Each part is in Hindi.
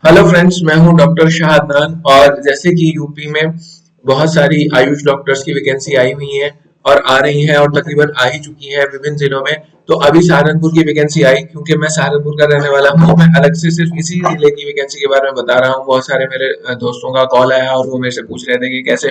हेलो फ्रेंड्स, मैं हूं डॉक्टर शाह अदनान। और जैसे कि यूपी में बहुत सारी आयुष डॉक्टर्स की वैकेंसी आई हुई है और आ रही है और तकरीबन आ ही चुकी है विभिन्न जिलों में। तो अभी सहारनपुर की वैकेंसी आई, क्योंकि मैं सहारनपुर का रहने वाला हूं। मैं अलग से सिर्फ इसी जिले की वैकेंसी के बारे में बता रहा हूं। बहुत सारे मेरे दोस्तों का कॉल आया और वो मेरे से पूछ रहे थे कि कैसे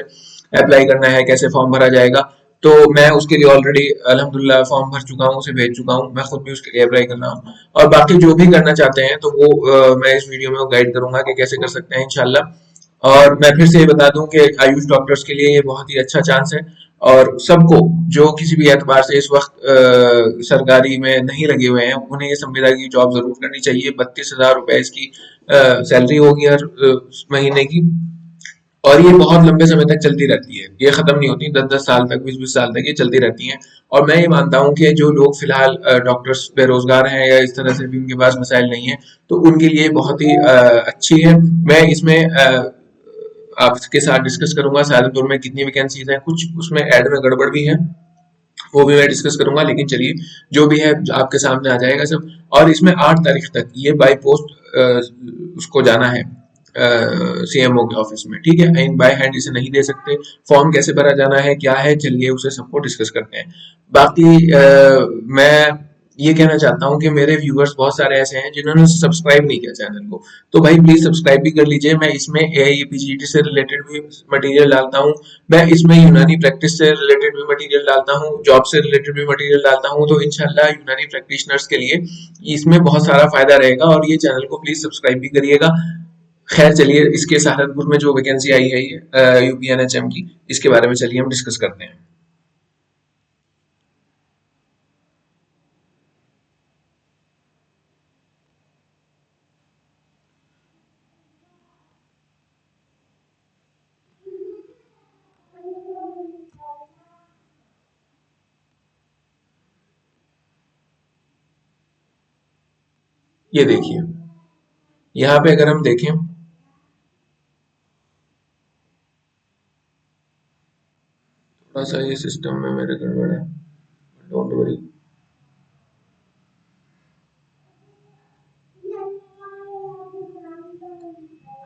अप्लाई करना है, कैसे फॉर्म भरा जाएगा। तो मैं उसके लिए ऑलरेडी अल्हम्दुलिल्लाह फॉर्म भर चुका हूँ, उसे भेज चुका हूँ। मैं खुद भी उसके लिए अप्लाई कर रहा हूँ। और बाकी जो भी करना चाहते हैं तो वो मैं इस वीडियो में गाइड करूंगा कि कैसे कर सकते हैं इंशाल्लाह। और मैं फिर से ये बता दूं कि आयुष डॉक्टर्स के लिए ये बहुत ही अच्छा चांस है। और सबको जो किसी भी एतबार से इस वक्त सरकारी में नहीं लगे हुए हैं, उन्हें ये संविदा की जॉब जरूर करनी चाहिए। 32,000 रुपए इसकी सैलरी होगी हर महीने की। और ये बहुत लंबे समय तक चलती रहती है, ये खत्म नहीं होती। 10-10 साल तक, 20-20 साल तक ये चलती रहती हैं। और मैं ये मानता हूँ कि जो लोग फिलहाल डॉक्टर्स बेरोजगार हैं या इस तरह से भी उनके पास मसाइल नहीं है, तो उनके लिए बहुत ही अच्छी है। मैं इसमें आपके साथ डिस्कस करूंगा सहारनपुर में कितनी वैकेंसीज हैं। कुछ उसमें ऐड में गड़बड़ भी है, वो भी मैं डिस्कस करूंगा। लेकिन चलिए, जो भी है आपके सामने आ जाएगा सब। और इसमें 8 तारीख तक ये बाई पोस्ट उसको जाना है सीएमओ के ऑफिस में। ठीक है, इन बाय हैंड इसे नहीं दे सकते। फॉर्म कैसे भरा जाना है, क्या है, चलिए उसे सबको डिस्कस करते हैं। बाकी मैं ये कहना चाहता हूँ कि मेरे व्यूअर्स बहुत सारे ऐसे हैं जिन्होंने सब्सक्राइब नहीं किया चैनल को। तो भाई प्लीज सब्सक्राइब भी कर लीजिए। मैं इसमें एआईपीजीटी से रिलेटेड भी मटेरियल डालता हूँ। मैं इसमें यूनानी प्रैक्टिस से रिलेटेड भी मटेरियल डालता हूँ, जॉब से रिलेटेड भी मटेरियल डालता हूँ। तो इंशाल्लाह यूनानी प्रैक्टिशनर्स के लिए इसमें बहुत सारा फायदा रहेगा। और ये चैनल को प्लीज सब्सक्राइब भी करिएगा। खैर चलिए, इसके सहारनपुर में जो वैकेंसी आई है ये यूपीएनएचएम की, इसके बारे में चलिए हम डिस्कस करते हैं। ये देखिए, यहाँ पे अगर हम देखें, थोड़ा सा ये सिस्टम में मेरे गड़बड़ है, डोंट वरी।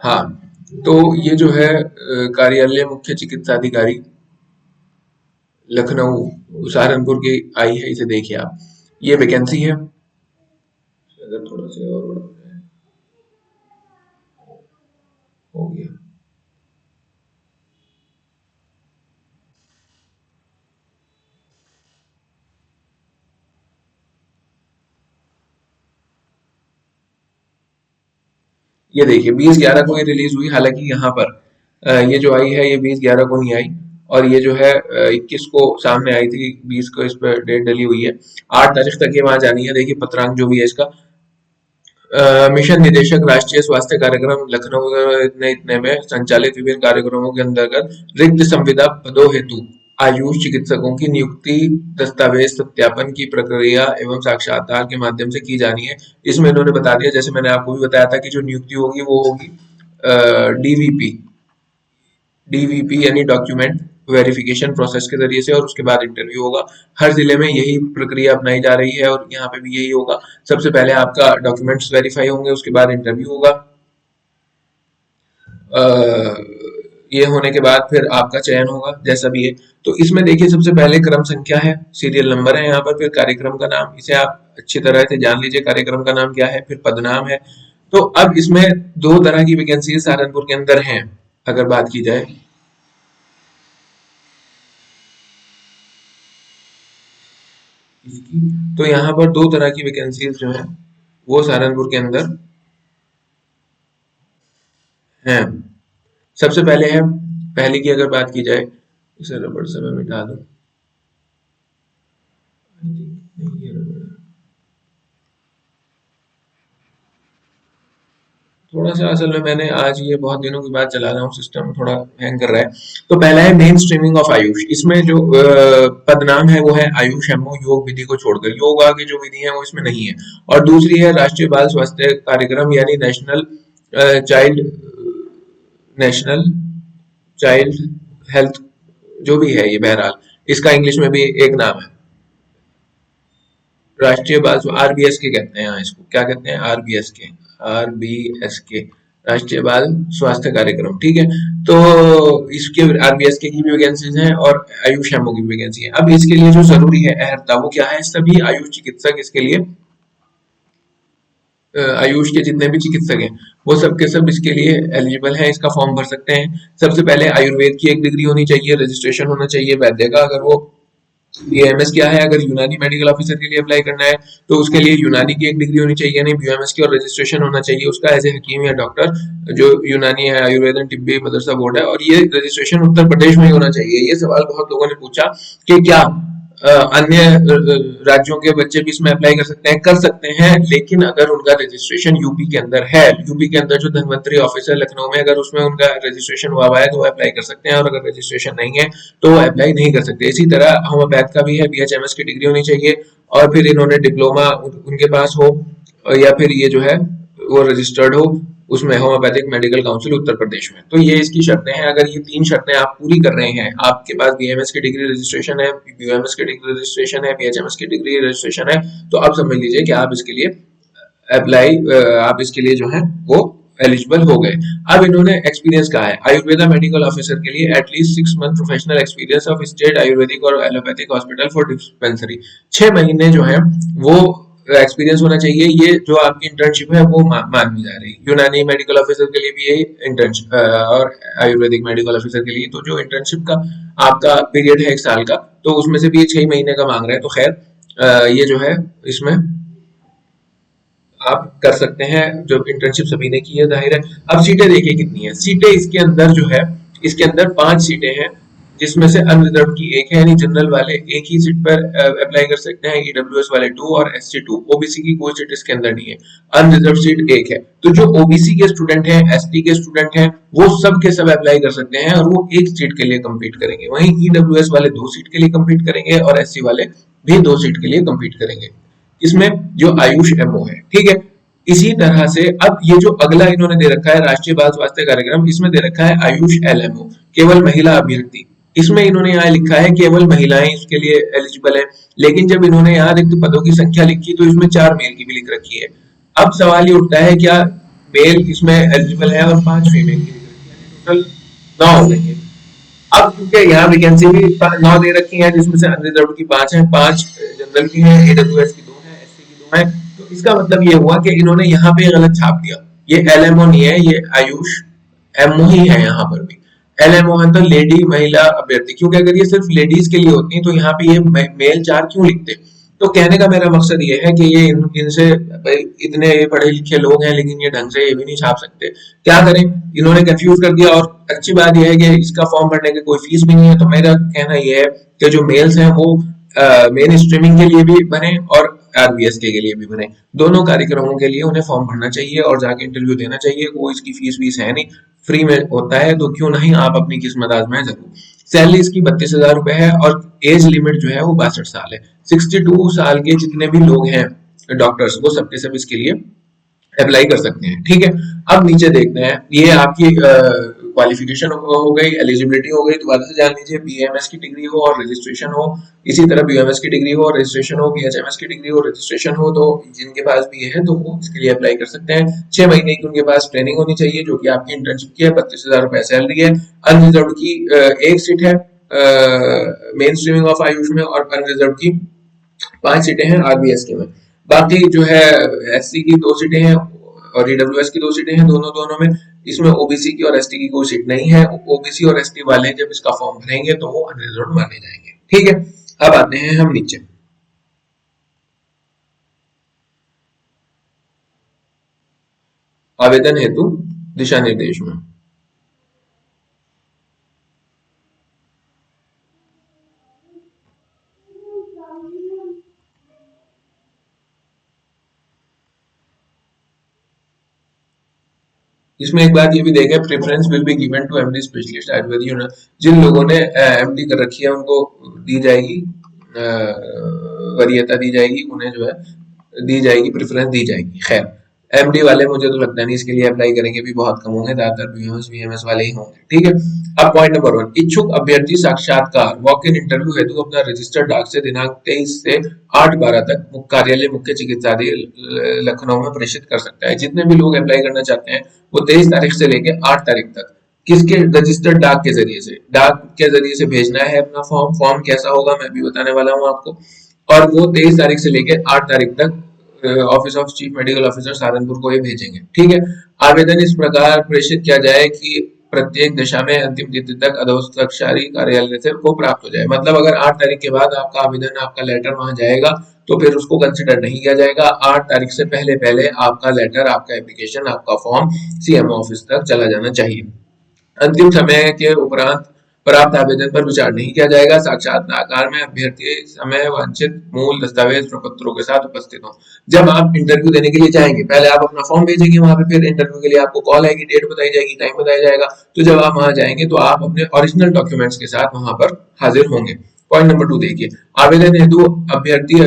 हाँ, तो ये जो है कार्यालय मुख्य चिकित्सा अधिकारी लखनऊ सहारनपुर की आई है। इसे देखिए आप, ये वैकेंसी है। अगर थोड़ा सा और बड़ा हो जाए, हो गया। ये देखिए, 20/11 को ये रिलीज हुई। हालांकि यहाँ पर ये जो आई है ये 20/11 को नहीं आई। और ये जो है 21 को सामने आई थी, 20 को इस पर डेट डली हुई है। 8 तारीख तक ये वहां जानी है। देखिए पत्रांक जो भी है इसका, मिशन निदेशक राष्ट्रीय स्वास्थ्य कार्यक्रम लखनऊ इतने इतने में संचालित विभिन्न कार्यक्रमों के अंतर्गत रिक्त संविदा पदों हेतु आयुष चिकित्सकों की नियुक्ति दस्तावेज सत्यापन की प्रक्रिया एवं साक्षात्कार के माध्यम से की जानी है। इसमें इन्होंने बता दिया, जैसे मैंने आपको भी बताया था, कि जो नियुक्ति होगी वो होगी डीवीपी। डीवीपी यानी डॉक्यूमेंट वेरिफिकेशन प्रोसेस के जरिए से, और उसके बाद इंटरव्यू होगा। हर जिले में यही प्रक्रिया अपनाई जा रही है और यहाँ पे भी यही होगा। सबसे पहले आपका डॉक्यूमेंट्स वेरीफाई होंगे, उसके बाद इंटरव्यू होगा। ये होने के बाद फिर आपका चयन होगा, जैसा भी है। तो इसमें देखिए, सबसे पहले क्रम संख्या है, सीरियल नंबर है यहाँ पर। फिर कार्यक्रम का नाम, इसे आप अच्छी तरह से जान लीजिए कार्यक्रम का नाम क्या है। फिर पदनाम है। तो अब इसमें दो तरह की वैकेंसी सहारनपुर के अंदर हैं, अगर बात की जाए इसकी। तो यहाँ पर दो तरह की वैकेंसीज जो है वो सहारनपुर के अंदर हैं। सबसे पहले है, पहले की अगर बात की जाए, इसे रबड़ से मैं मिटा दूं। नहीं, ये रबड़ है। थोड़ा सा असल में मैंने आज ये बहुत दिनों के बाद चला रहा हूँ, सिस्टम थोड़ा हैंग कर रहा है। तो पहला है मेन स्ट्रीमिंग ऑफ आयुष। इसमें जो पदनाम है वो है आयुष एमओ, योग विधि को छोड़कर। योगा की जो विधि है वो इसमें नहीं है। और दूसरी है राष्ट्रीय बाल स्वास्थ्य कार्यक्रम, यानी चाइल्ड नेशनल चाइल्ड हेल्थ, जो भी है ये, बहरहाल इसका इंग्लिश में भी एक नाम है, राष्ट्रीय बाल आरबीएस के कहते हैं। यहाँ इसको क्या कहते हैं? आरबीएस के। आरबीएस के राष्ट्रीय बाल स्वास्थ्य कार्यक्रम, ठीक है। तो इसके आरबीएस के की भी वैकेंसीज हैं और आयुष एमओ की भी वैकेंसी है। अब इसके लिए जो जरूरी है अहर्ता वो क्या है, सभी आयुष चिकित्सक इसके लिए आयुष के जितने भी चिकित्सक हैं वो सब के सब इसके लिए एलिजिबल हैं, इसका फॉर्म भर सकते हैं। सबसे पहले आयुर्वेद की एक डिग्री होनी चाहिए, रजिस्ट्रेशन होना चाहिए वैद्य का, अगर वो बीएमएस क्या है, अगर यूनानी मेडिकल ऑफिसर के लिए अप्लाई करना है तो उसके लिए यूनानी की एक डिग्री होनी चाहिए, नहीं बीएमएस की, और रजिस्ट्रेशन होना चाहिए उसका एज ए हकीम या डॉक्टर, जो यूनानी है, आयुर्वेदन तिब्बी मदरसा बोर्ड है, और ये रजिस्ट्रेशन उत्तर प्रदेश में ही होना चाहिए। ये सवाल बहुत लोगों ने पूछा कि क्या अन्य राज्यों के बच्चे भी इसमें अप्लाई कर सकते हैं, कर सकते हैं, लेकिन अगर उनका रजिस्ट्रेशन यूपी के अंदर है, यूपी के अंदर जो धन्वंतरी ऑफिस है लखनऊ में, अगर उसमें उनका रजिस्ट्रेशन हुआ है तो वो अप्लाई कर सकते हैं, और अगर रजिस्ट्रेशन नहीं है तो वो अप्लाई नहीं कर सकते। इसी तरह होम्योपैथ का भी है, बीएचएमएस की डिग्री होनी चाहिए, और फिर इन्होंने डिप्लोमा उनके पास हो, या फिर ये जो है वो रजिस्टर्ड हो उसमें, homeopathic medical council Uttar Pradesh में। तो ये इसकी शर्तें हैं। अगर ये 3 शर्तें आप पूरी कर रहे हैं, आपके पास बीएमएस की डिग्री रजिस्ट्रेशन है, बीएमएस की डिग्री रजिस्ट्रेशन है, बीएचएमएस की डिग्री रजिस्ट्रेशन है, तो आप समझ लीजिए कि आप इसके लिए अप्लाई, आप इसके लिए जो है वो एलिजिबल हो गए। अब इन्होंने एक्सपीरियंस कहा है, आयुर्वेदा मेडिकल ऑफिसर के लिए at least 6 month professional experience of state Ayurvedic और एलोपैथिक हॉस्पिटल फॉर डिस्पेंसरी, 6 महीने जो है वो एक्सपीरियंस होना चाहिए। ये जो आपकी इंटर्नशिप है वो मानी जा रही है। यूनानी मेडिकल ऑफिसर के लिए भी यही इंटर्नशिप, और आयुर्वेदिक मेडिकल ऑफिसर के लिए तो जो इंटर्नशिप का आपका पीरियड है 1 साल का, तो उसमें से भी ये 6 महीने का मांग रहे हैं। तो खैर ये जो है इसमें आप कर सकते हैं, जो इंटर्नशिप सभी ने की है जाहिर है। अब सीटें देखिए कितनी है, सीटें इसके अंदर जो है, इसके अंदर 5 सीटें हैं, जिसमें से अनरिजर्व की एक है, यानी जनरल वाले एक ही सीट पर अप्लाई कर सकते हैं, ईडब्ल्यूएस वाले 2 और एससी 2, ओबीसी की कोई सीट इसके अंदर नहीं है, अनरिजर्व सीट एक है। तो जो ओबीसी के स्टूडेंट हैं, एसटी के स्टूडेंट हैं, वो सब के सब अप्लाई कर सकते हैं, और वो एक सीट के लिए कम्पीट करेंगे। वहीं ईडब्ल्यूएस वाले 2 सीट के लिए कम्पीट करेंगे, और एससी वाले भी 2 सीट के लिए कम्पीट करेंगे, इसमें जो आयुष एमओ है, ठीक है। इसी तरह से अब ये जो अगला इन्होंने दे रखा है राष्ट्रीय बाल स्वास्थ्य कार्यक्रम, इसमें दे रखा है आयुष एलएमओ, केवल महिला अभ्यर्थी। इसमें इन्होंने यहाँ लिखा है केवल महिलाएं इसके लिए एलिजिबल है, लेकिन जब इन्होंने यहाँ रिक्त पदों की संख्या लिखी तो इसमें 4 मेल की भी लिख रखी है। अब सवाल ये उठता है क्या मेल इसमें एलिजिबल है और 5 फीमेल की लिख रखी है, टोटल 9 हो गई है। अब क्योंकि यहाँ वैकेंसी भी 9 दे रखी है, जिसमें से अनरिजर्व की 5 है, 5 जनरल की है, एडब्ल्यूएस की 2 है, एससी की 2 है। तो इसका मतलब ये हुआ कि इन्होंने यहाँ पे गलत छाप दिया, ये एलएमओ नहीं है, ये आयुष एमओ ही है यहाँ पर भी। एलएमओ है तो लेडी महिला अभ्यर्थी, क्योंकि अगर ये सिर्फ लेडीज के लिए होती तो यहाँ पे ये मेल 4 क्यों लिखते। तो कहने का मेरा मकसद ये है कि ये इनसे इतने पढ़े लिखे लोग हैं, लेकिन ये ढंग से ये भी नहीं छाप सकते, क्या करें, इन्होंने कंफ्यूज कर दिया। और अच्छी बात यह है कि इसका फॉर्म भरने की कोई फीस भी नहीं है। तो मेरा कहना यह है कि जो मेल्स हैं वो मेन स्ट्रीमिंग के लिए भी बने और आरबीएस के लिए भी बने, दोनों कार्यक्रमों के लिए उन्हें फॉर्म भरना चाहिए और जाके इंटरव्यू देना चाहिए। कोई इसकी फीस वीस है नहीं, फ्री में होता है, तो क्यों नहीं आप अपनी किस्मत आजमाएं जरूर। सैलरी इसकी 32,000 रुपए है, और एज लिमिट जो है वो 62 साल है। 62 साल के जितने भी लोग हैं डॉक्टर्स, वो सबके सब इसके लिए अप्लाई कर सकते हैं, ठीक है। अब नीचे देखते हैं, ये आपकी क्वालिफिकेशन हो गई, एलिजिबिलिटी हो गई। दोबारा से जान लीजिए, बीएमएस की डिग्री हो और रजिस्ट्रेशन हो, इसी तरह बीएमएस की डिग्री हो और रजिस्ट्रेशन हो, बीएचएमएस की डिग्री हो रजिस्ट्रेशन हो, तो जिनके पास भी है तो वो इसके लिए अप्लाई कर सकते हैं। 6 महीने की उनके पास ट्रेनिंग होनी चाहिए, जो कि आपकी इंटर्नशिप की है, 32,000 रुपए सैलरी है। अनरिजर्व की एक सीट है मेन स्ट्रीमिंग ऑफ आयुष में, और अनरिजर्व की 5 सीटें हैं आरबीएस के में। बाकी जो है एससी की 2 सीटें हैं और ईडब्ल्यूएस की 2 सीटें हैं, दोनों में। इसमें ओबीसी की और एसटी की कोई सीट नहीं है। ओबीसी और एसटी वाले जब इसका फॉर्म भरेंगे तो वो अनरिजर्व माने जाएंगे, ठीक है। अब आते हैं हम नीचे, आवेदन हेतु दिशा निर्देश में। इसमें एक बात ये भी देखें, preference will be given to MD specialist Ayurveda. जिन लोगों ने एमडी कर रखी है उनको दी जाएगी वरीयता दी जाएगी, उन्हें जो है दी जाएगी, प्रेफरेंस दी जाएगी। खैर, एमडी वाले मुझे तो लगता नहीं इसके लिए अप्लाई करेंगे, भी बहुत कम होंगे, ज्यादातर बीएमएस वीएमएस वाले ही होंगे। ठीक है, अब पॉइंट नंबर 1, इच्छुक अभ्यर्थी साक्षात्कार वॉक इन इंटरव्यू हेतु अपना रजिस्टर्ड डाक से दिनांक 23 से 8/12 तक मुख्य कार्यालय मुख्य चिकित्सालय लखनऊ में प्रेषित कर सकता है। जितने भी लोग अप्लाई करना चाहते हैं वो 23 तारीख से लेकर 8 तारीख तक किसके रजिस्टर्ड डाक के जरिए से, डाक के जरिए से भेजना है अपना फॉर्म। फॉर्म कैसा होगा मैं भी बताने वाला हूँ आपको, और वो 23 तारीख से लेकर 8 तारीख तक office of chief medical officer Saharanpur को ये भेजेंगे। ठीक है, आवेदन इस प्रकार प्रेषित किया जाए कि प्रत्येक दिशा में अंतिम तिथि तक अधोस्तक्षारी कार्यालय से को प्राप्त हो जाए। मतलब अगर 8 तारीख के बाद आपका आवेदन, आपका लेटर वहां जाएगा तो फिर उसको कंसिडर नहीं किया जाएगा। 8 तारीख से पहले पहले आपका लेटर, आपका एप्लीकेशन, आपका फॉर्म सीएमओ ऑफिस तक चला जाना चाहिए। अंतिम समय के उपरांत प्राप्त आवेदन पर विचार नहीं किया जाएगा। साक्षात्कार में अभ्यर्थी समय वांछित मूल दस्तावेज प्रपत्रों के साथ उपस्थित हो। जब आप इंटरव्यू देने के लिए जाएंगे, पहले आप अपना फॉर्म भेजेंगे वहां पे, फिर इंटरव्यू के लिए आपको कॉल आएगी, डेट बताई जाएगी, टाइम बताया जाएगा। तो जब आप वहां जाएंगे तो आप अपने ओरिजिनल डॉक्यूमेंट्स के साथ वहां पर हाजिर होंगे। पॉइंट नंबर 2 देखिए, आवेदन हेतु अभ्यर्थी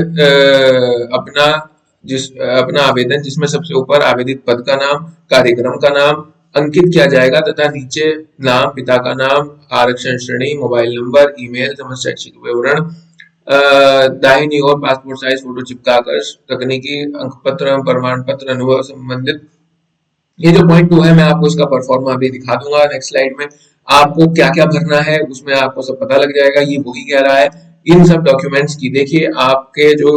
अपना आवेदन जिसमें सबसे ऊपर आवेदित पद का नाम, कार्यक्रम का नाम अंकित किया जाएगा तथा नीचे नाम, पिता का नाम, आरक्षण श्रेणी, मोबाइल नंबर, ईमेल, समस्त शैक्षिक विवरण, दाहिनी ओर पासपोर्ट साइज फोटो चिपकाकर तकनीकी अंक पत्र, प्रमाण पत्र, अनुभव संबंधित। ये जो पॉइंट 2 है मैं आपको इसका परफॉर्मा अभी दिखा दूंगा नेक्स्ट स्लाइड में। आपको क्या क्या भरना है उसमें आपको सब पता लग जाएगा, ये वही कह रहा है। इन सब डॉक्यूमेंट्स की देखिए, आपके जो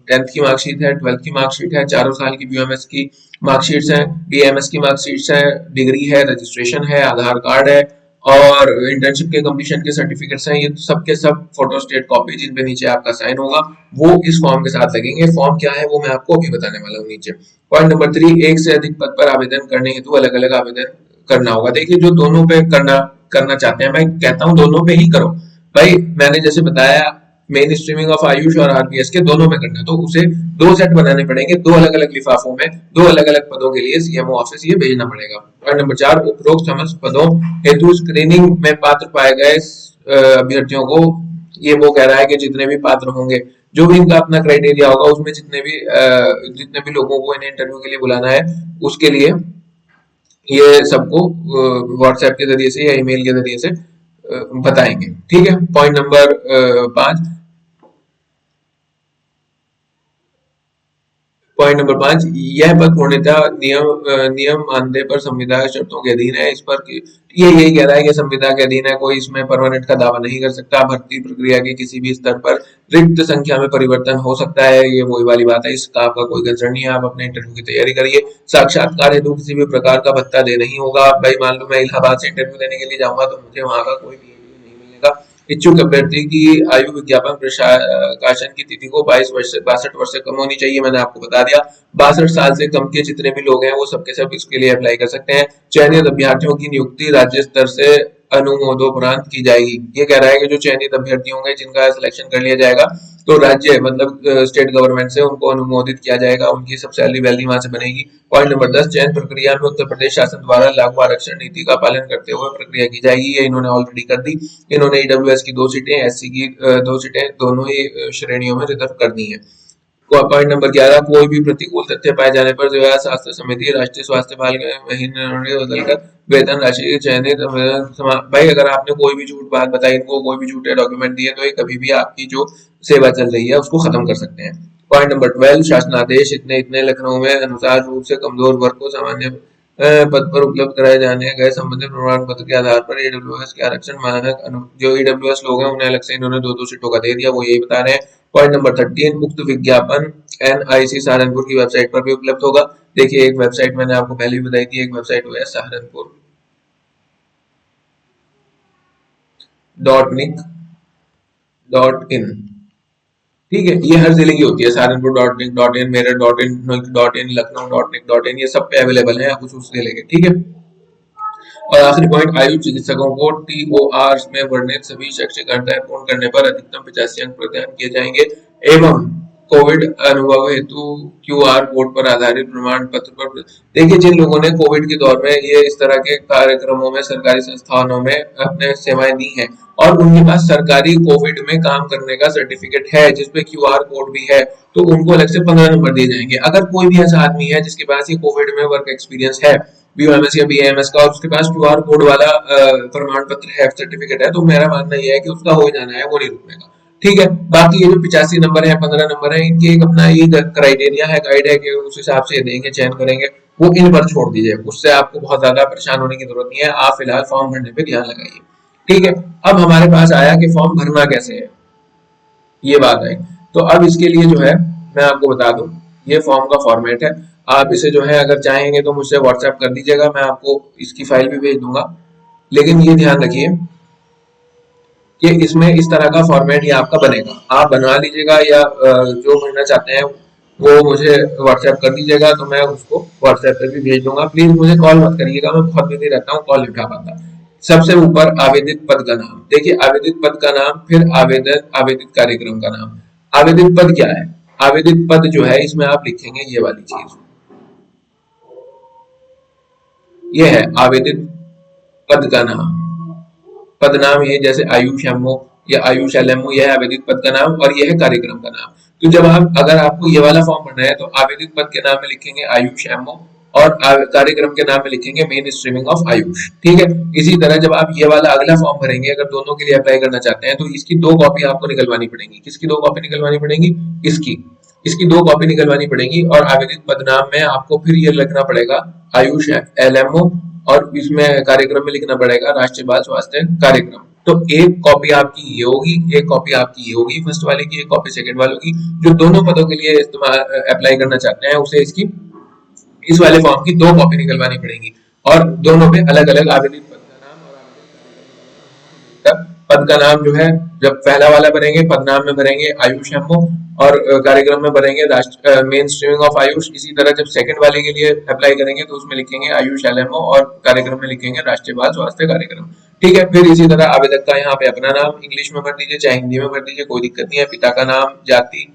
10th की मार्कशीट है, 12th की मार्कशीट है, 4 साल की बीएमएस की मार्कशीट्स हैं, बीएमएस की मार्कशीट्स है, डिग्री है, रजिस्ट्रेशन है, आधार कार्ड है और इंटर्नशिप के कंप्लीशन के सर्टिफिकेट्स हैं। ये सब के सब फोटो स्टेट कॉपी जिन पे नीचे आपका साइन होगा वो इस फॉर्म के साथ लगेंगे। फॉर्म क्या है वो मैं आपको अभी बताने वाला हूँ नीचे। पॉइंट नंबर 3, एक से अधिक पद पर आवेदन करने हेतु अलग अलग आवेदन करना होगा। देखिए, जो दोनों पे करना चाहते हैं, मैं कहता हूँ दोनों पे ही करो भाई। मैंने जैसे बताया मेन स्ट्रीमिंग ऑफ आयुष और आरबीएस के दोनों में करना है, तो उसे 2 सेट बनाने पड़ेंगे, 2 अलग अलग लिफाफों में 2 अलग अलग पदों के लिए सीएमओ ऑफिस ये भेजना पड़ेगा। पॉइंट नंबर 4, उपरोक्त समस्त पदों हेतु स्क्रीनिंग में पात्र पाए गए अभ्यर्थियों को, ये वो कह रहा है कि जितने भी पात्र होंगे, जो भी इनका अपना क्राइटेरिया होगा, उसमें जितने भी लोगों को इन्हें इंटरव्यू के लिए बुलाना है उसके लिए ये सबको व्हाट्सएप के जरिए से या ईमेल के जरिए से बताएंगे। ठीक है, पॉइंट नंबर 5, पॉइंट नंबर 5, यह पद पूर्णतः नियम मानदेय पर संविदा शर्तों के अधीन है। इस पर ये यही कह रहा है कि संविदा के अधीन है, कोई इसमें परमानेंट का दावा नहीं कर सकता। भर्ती प्रक्रिया के किसी भी स्तर पर रिक्त संख्या में परिवर्तन हो सकता है, ये वही वाली बात है, इसका आपका कोई कंसर्न नहीं है। आप अपने इंटरव्यू की तैयारी करिए। साक्षात्कार हेतु किसी भी प्रकार का भत्ता दे नहीं होगा। भाई मान लो मैं इलाहाबाद से इंटरव्यू देने के लिए जाऊंगा तो मुझे वहां का कोई नहीं मिलेगा। इच्छुक अभ्यर्थी की आयु विज्ञापन प्रकाशन की तिथि को 22 वर्ष से 62 वर्ष से कम होनी चाहिए, मैंने आपको बता दिया। 62 साल से कम के जितने भी लोग हैं वो सबके सब इसके लिए अप्लाई कर सकते हैं। चयनित अभ्यर्थियों की नियुक्ति राज्य स्तर से अनुमोदोपरांत की जाएगी। ये कह रहा है कि जो चयनित अभ्यर्थी होंगे जिनका सिलेक्शन कर लिया जाएगा तो राज्य मतलब स्टेट गवर्नमेंट से उनको अनुमोदित किया जाएगा, उनकी सब सैलरी वैलरी वहां से बनेगी। पॉइंट नंबर 10, चयन प्रक्रिया में उत्तर प्रदेश शासन द्वारा लागू आरक्षण नीति का पालन करते हुए प्रक्रिया की जाएगी। ये इन्होंने ऑलरेडी कर दी। इन्होंने ईडब्ल्यूएस की 2 सीटें, एससी की 2 सीटें दोनों ही श्रेणियों में रिजर्व कर दी है। पॉइंट नंबर 11, कोई भी प्रतिकूल तथ्य पाए जाने पर जिला स्वास्थ्य समिति राष्ट्रीय स्वास्थ्य महीने बदलकर वेतन राशि चयनित। भाई अगर आपने कोई भी झूठ बात बताई, इनको कोई भी झूठे डॉक्यूमेंट दिए तो ये कभी भी आपकी जो सेवा चल रही है उसको खत्म कर सकते हैं। पॉइंट नंबर 12, शासनादेश इतने इतने लखनऊ में अनुसार रूप से कमजोर वर्ग को सामान्य पद पर उपलब्ध कराए जाने गए संबंधित प्रमाण पत्र के आधार पर ईडब्ल्यूएस के आरक्षण मानक जो ईडब्ल्यूएस लोग हैं उन्हें अलग से इन्होंने 2-2 सीटों का दे दिया, वो यही बता रहे हैं। पॉइंट नंबर 13, उक्त विज्ञापन एनआईसी सहारनपुर की वेबसाइट पर भी उपलब्ध होगा। देखिए, एक वेबसाइट मैंने आपको पहले भी बताई थी, एक वेबसाइट है सहारनपुर .nic.in। ठीक है, ये हर जिले की होती है, सहारनपुर.nic.in, मेरठ.in.nic.in, लखनऊ.nic.in, ये सब पे अवेलेबल है कुछ उस जिले के। ठीक है, और आखिरी पॉइंट, आयु चिकित्सकों को टीओआर में वर्णित सभी शैक्षिक अर्हताएं पूर्ण करने पर अधिकतम 85 अंक प्रदान किए जाएंगे एवं कोविड अनुभव हेतु क्यूआर कोड पर आधारित प्रमाण पत्र पर। देखिए, जिन लोगों ने कोविड के दौर में ये इस तरह के कार्यक्रमों में सरकारी संस्थानों में अपने सेवाएं दी हैं और उनके पास सरकारी कोविड में काम करने का सर्टिफिकेट है जिसपे क्यूआर कोड भी है, तो उनको अलग से 15 नंबर दिए जाएंगे। अगर कोई भी ऐसा आदमी है जिसके पास ये कोविड में वर्क एक्सपीरियंस है, बीओएमएस या बीएएमएस का, और उसके पास क्यूआर कोड वाला प्रमाण पत्र है, सर्टिफिकेट है, तो मेरा मानना यह है कि उसका हो जाना है, वो नहीं रुकनेगा। ठीक है, बाकी ये जो 85 नंबर है, 15 नंबर है, इनके एक अपना ये क्राइटेरिया है, गाइड है कि उस हिसाब से देंगे, चयन करेंगे, वो इन पर छोड़ दीजिए। उससे आपको बहुत ज्यादा परेशान होने की जरूरत नहीं है, आप फिलहाल फॉर्म भरने पे ध्यान लगाइए। ठीक है, अब हमारे पास आया कि फॉर्म भरना कैसे है, ये बात है। तो अब इसके लिए जो है मैं आपको बता दूं, ये फॉर्म का फॉर्मेट है। आप इसे जो है अगर चाहेंगे तो मुझसे व्हाट्सएप कर दीजिएगा, मैं आपको इसकी फाइल भी भेज दूंगा। लेकिन ये ध्यान रखिए कि इसमें इस तरह का फॉर्मेट ही आपका बनेगा, आप बनवा लीजिएगा या जो भरना चाहते हैं वो मुझे व्हाट्सएप कर दीजिएगा, तो मैं उसको व्हाट्सएप पे भी भेज दूंगा। प्लीज मुझे कॉल मत करिएगा, मैं बहुत बिजी रहता हूँ, कॉल नहीं उठा पाता। सबसे ऊपर आवेदित पद का नाम, देखिए आवेदित पद का नाम, फिर आवेदन आवेदित कार्यक्रम का नाम। आवेदित पद क्या है? आवेदित पद जो है इसमें आप लिखेंगे ये वाली चीज, ये है आवेदित पद का नाम। पद नाम ये जैसे आयुष एमओ या आयुष एलएमओ, यह है आवेदित पद का नाम, और यह है कार्यक्रम का नाम। तो जब आप अगर आपको ये वाला फॉर्म भरना है तो आवेदित पद के नाम में लिखेंगे आयुष एमओ और कार्यक्रम के नाम में लिखेंगे मेन स्ट्रीमिंग ऑफ आयुष। ठीक है, इसी तरह जब आप ये वाला अगला फॉर्म भरेंगे, अगर दोनों के लिए अप्लाई करना चाहते हैं, तो इसकी 2 कॉपी आपको निकलवानी पड़ेगी। किसकी 2 कॉपी निकलवानी पड़ेगी? इसकी इसकी 2 कॉपी निकलवानी पड़ेगी। और आवेदित पद नाम में आपको फिर ये लिखना पड़ेगा आयुष एलएमओ, और इसमें कार्यक्रम में लिखना पड़ेगा राष्ट्रीय बाल स्वास्थ्य कार्यक्रम। तो एक कॉपी आपकी ये होगी, एक कॉपी आपकी ये होगी फर्स्ट वाले की, एक कॉपी सेकंड वालों की। जो दोनों पदों के लिए इस्तेमाल अप्लाई करना चाहते हैं उसे इसकी इस वाले फॉर्म की 2 कॉपी निकलवानी पड़ेगी, और दोनों पे अलग अलग आवेदित पद का नाम और आवेदित पद का नाम जो है, जब पहला वाला भरेंगे पद नाम में भरेंगे आयुष एमओ, और कार्यक्रम में भरेंगे मेन स्ट्रीमिंग ऑफ आयुष। इसी तरह जब सेकंड वाले के लिए अप्लाई करेंगे तो उसमें लिखेंगे आयुष एलएमओ और कार्यक्रम में लिखेंगे राष्ट्रीय बाल स्वास्थ्य कार्यक्रम। ठीक है, फिर इसी तरह आवेदक का यहाँ पे अपना नाम इंग्लिश में भर दीजिए, चाहे हिंदी में भर दीजिए, कोई दिक्कत नहीं है। पिता का नाम, जाति,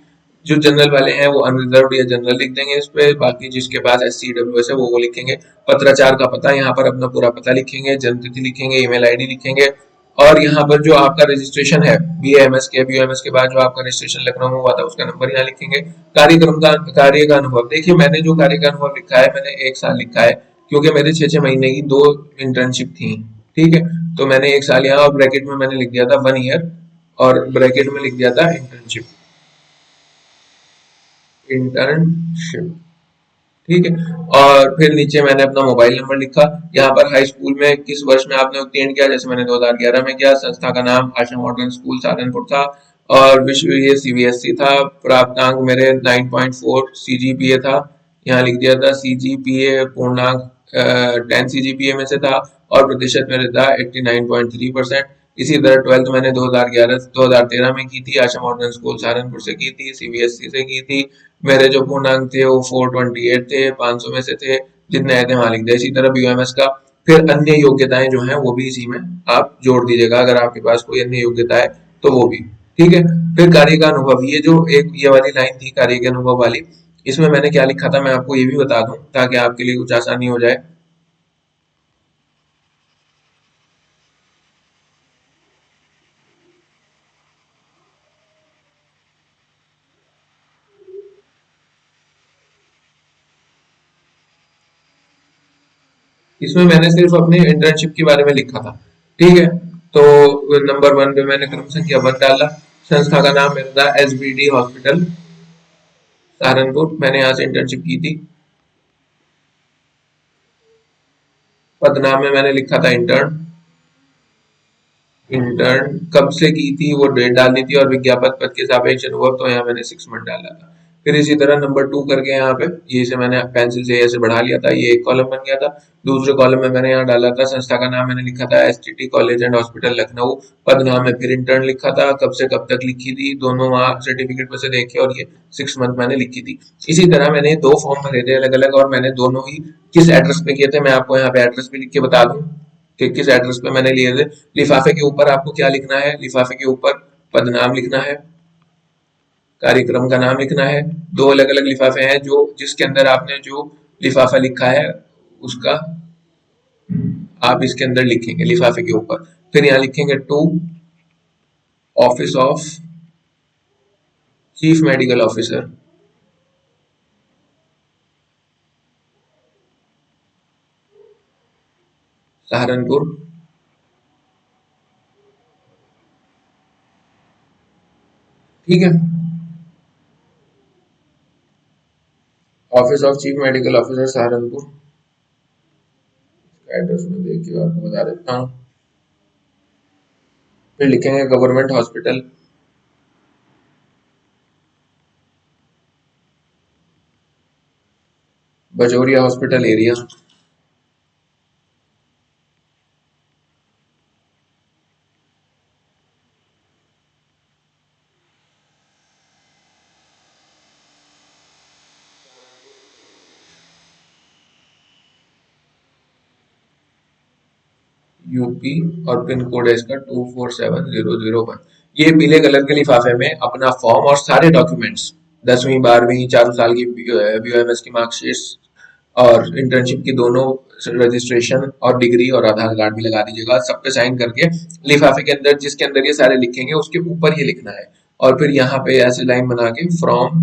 जो जनरल वाले हैं वो अनरिजर्व या जनरल लिख देंगे इस पे, बाकी जिसके पास SC/WS है वो लिखेंगे। पत्राचार का पता, यहाँ पर अपना पूरा पता लिखेंगे, जन्म तिथि लिखेंगे, ईमेल आईडी लिखेंगे, और यहाँ पर जो आपका रजिस्ट्रेशन है बीएएमएस के बाद जो आपका रजिस्ट्रेशन लखनऊ में हुआ था उसका नंबर यहाँ लिखेंगे। कार्यक्रम का कार्य का अनुभव, देखिए मैंने जो कार्य का अनुभव लिखा है मैंने 1 साल लिखा है, क्योंकि मेरे 6-6 महीने की 2 इंटर्नशिप थी। ठीक है, तो मैंने 1 साल यहाँ, और ब्रैकेट में मैंने लिख दिया था 1 ईयर, और ब्रैकेट में लिख दिया था इंटर्नशिप। ठीक है, और फिर नीचे मैंने अपना मोबाइल नंबर लिखा। यहाँ पर हाई स्कूल में किस वर्ष में आपने उत्तीर्ण किया, जैसे मैंने 2011 में किया। संस्था का नाम आशा मॉडर्न स्कूल सहारनपुर था, और विश्व ये सीबीएसई था। प्राप्तांक मेरे 9.4 सीजीपीए था, यहाँ लिख दिया था। सीजीपीए पूर्णांक 10 सीजीपीए में से था, और प्रतिशत मेरे था 89.3%। इसी तरह 12th मैंने 2013 में की थी, आशा मॉडर्न स्कूल सहारनपुर से की थी, सीबीएसई से की थी। मेरे जो पूर्णांक थे वो 428 थे, 500 में से थे, जितने आए थे वहां लिख दिया। इसी तरह बीओएमएस का फिर अन्य योग्यताएं जो हैं वो भी इसी में आप जोड़ दीजिएगा, अगर आपके पास कोई अन्य योग्यता है तो वो भी। ठीक है, फिर कार्य का अनुभव, ये जो एक ये वाली लाइन थी कार्य के अनुभव वाली, इसमें मैंने क्या लिखा था मैं आपको ये भी बता दूं ताकि आपके लिए कुछ आसानी हो जाए। इसमें मैंने सिर्फ अपने इंटर्नशिप के बारे में लिखा था। ठीक है, तो नंबर 1 पे मैंने क्रम संख्या 1 डाला। संस्था का नाम मेरा था SBD हॉस्पिटल सहारनपुर, मैंने यहाँ से इंटर्नशिप की थी। पद नाम में मैंने लिखा था इंटर्न। इंटर्न कब से की थी वो डेट डाल दी थी, और विज्ञापन पद के सापेक्ष अनुभव, तो यहाँ मैंने 6 मंथ डाला था। फिर इसी तरह नंबर 2 करके यहाँ पे ये से मैंने पेंसिल से ऐसे बढ़ा लिया था, ये एक कॉलम बन गया था। दूसरे कॉलम में मैंने यहाँ डाला था संस्था का नाम, मैंने लिखा था STT college and hospital Lucknow. पद नाम में फिर इंटर्न लिखा था, कब से कब तक लिखी थी, दोनों वहाँ सर्टिफिकेट में से देखे, और ये 6 मंथ मैंने लिखी थी। इसी तरह मैंने 2 फॉर्म भरे थे अलग अलग, और मैंने दोनों ही किस एड्रेस पे किए थे मैं आपको यहाँ पे एड्रेस भी लिख के बता दूं कि किस एड्रेस पे मैंने लिए थे। लिफाफे के ऊपर आपको क्या लिखना है, लिफाफे के ऊपर पद नाम लिखना है, कार्यक्रम का नाम लिखना है। दो अलग अलग लिफाफे हैं जो जिसके अंदर आपने जो लिफाफा लिखा है उसका आप इसके अंदर लिखेंगे लिफाफे के ऊपर। फिर यहाँ लिखेंगे to office of chief medical officer, Saharanpur. ठीक है, office of chief medical officer Saharanpur, address में देखिए आपको बता देता हूँ। फिर लिखेंगे government hospital, Bajoria hospital area, UP, और पिन कोड है इसका 247001। ये पीले कलर के लिफाफे में अपना फॉर्म और सारे डॉक्यूमेंट्स, 10वीं 12वीं चारों साल की बीओएमएस की मार्कशीट और इंटर्नशिप की दोनों रजिस्ट्रेशन और डिग्री और आधार कार्ड भी लगा दीजिएगा। सब पे साइन करके लिफाफे के अंदर जिसके अंदर ये सारे लिखेंगे उसके ऊपर ये लिखना है। और फिर यहाँ पे ऐसे लाइन बना के फ्रॉम,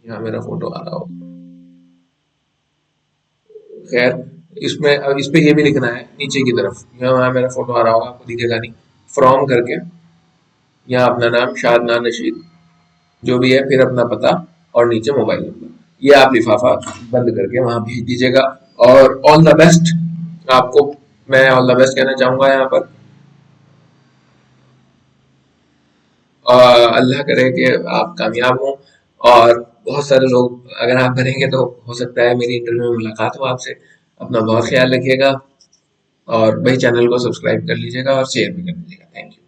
यहाँ मेरा फोटो आ रहा हो, खैर इसमें अब इस पे ये भी लिखना है नीचे की तरफ, यहाँ मेरा फोटो आ रहा होगा आपको दिखेगा नहीं, फ्रॉम करके यहाँ अपना नाम शादनान रशीद जो भी है, फिर अपना पता और नीचे मोबाइल नंबर। ये आप लिफाफा बंद करके वहां भेज दीजिएगा। और ऑल द बेस्ट आपको, मैं ऑल द बेस्ट कहना चाहूंगा यहाँ पर। अल्लाह करे कि आप कामयाब हों, और बहुत सारे लोग अगर आप करेंगे तो हो सकता है मेरी इंटरव्यू में मुलाकात हो आपसे। अपना बहुत ख्याल रखिएगा और भाई चैनल को सब्सक्राइब कर लीजिएगा और शेयर भी कर लीजिएगा। Thank you.